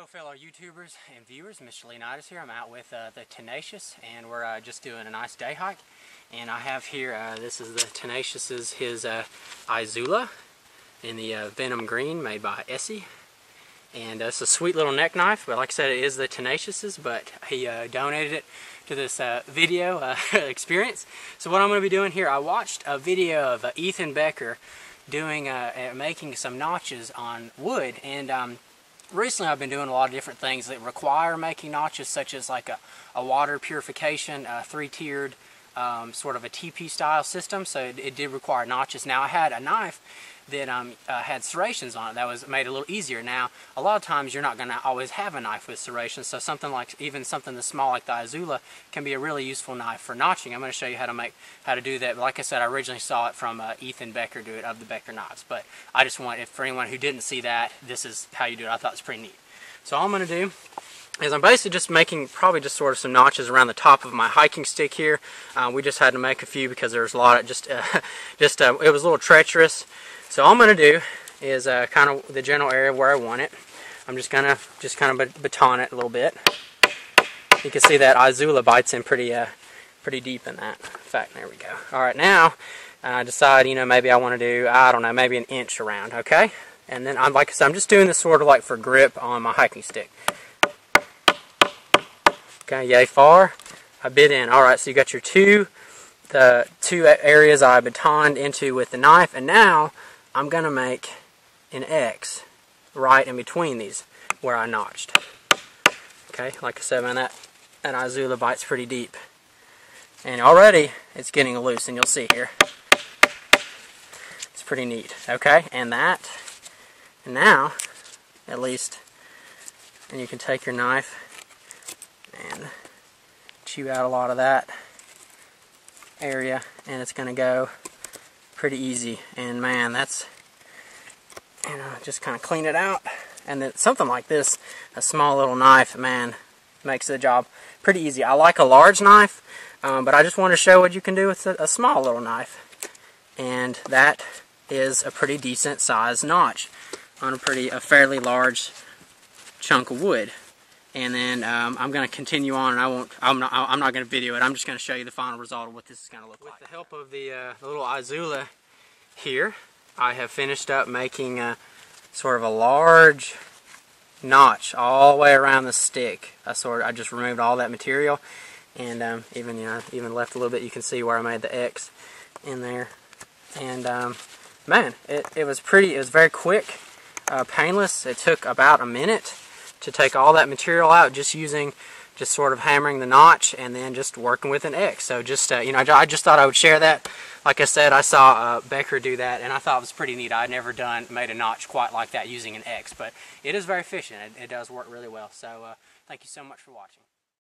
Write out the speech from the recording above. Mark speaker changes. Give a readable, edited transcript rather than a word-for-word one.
Speaker 1: fellow YouTubers and viewers, Mr. Leonidas here. I'm out with the Tenacious, and we're just doing a nice day hike. And I have here, this is the Tenacious's, his Izula in the Venom Green made by Essie. And it's a sweet little neck knife, but like I said, it is the Tenacious's, but he donated it to this video experience. So what I'm going to be doing here, I watched a video of Ethan Becker doing making some notches on wood, and recently I've been doing a lot of different things that require making notches, such as like a water purification, three-tiered sort of a TP style system, so it did require notches. Now I had a knife that had serrations on it that was made a little easier. Now a lot of times you're not going to always have a knife with serrations, so something like even something this small like the Izula can be a really useful knife for notching. I'm going to show you how to do that. But like I said, I originally saw it from Ethan Becker do it, of the Becker knives, but I just want, for anyone who didn't see that, this is how you do it. I thought it was pretty neat. So all I'm going to do is I'm basically just making probably just sort of some notches around the top of my hiking stick here. We just had to make a few because there was a lot of it was a little treacherous. So all I'm going to do is kind of the general area where I want it. I'm just kind of baton it a little bit. You can see that Izula bites in pretty deep in that. In fact, there we go. All right, now I decide, maybe I want to do, I don't know, maybe an inch around, okay? And then like I said, I'm just doing this sort of like for grip on my hiking stick. Okay, yay far. I bit in. All right, so you got your the two areas I batoned into with the knife, and now I'm gonna make an X right in between these where I notched. Okay, like I said, man, that Izula bites pretty deep, and already it's getting loose, and you'll see here. It's pretty neat. Okay, and now at least, and you can take your knife and chew out a lot of that area, and it's going to go pretty easy. And man, that's, just kind of clean it out. And then something like this, a small little knife, man, makes the job pretty easy. I like a large knife, but I just want to show what you can do with a small little knife. And that is a pretty decent size notch on a fairly large chunk of wood. And then I'm going to continue on, and I'm not going to video it. I'm just going to show you the final result of what this is going to look like. With the help of the little Izula here, I have finished up making sort of a large notch all the way around the stick. I just removed all that material, and even left a little bit. You can see where I made the X in there. And man, it was very quick, painless. It took about a minute to take all that material out, just sort of hammering the notch and then just working with an X. So just I just thought I would share that. Like I said, I saw Becker do that, and I thought it was pretty neat. I'd never made a notch quite like that using an X, but it is very efficient. It does work really well. So thank you so much for watching.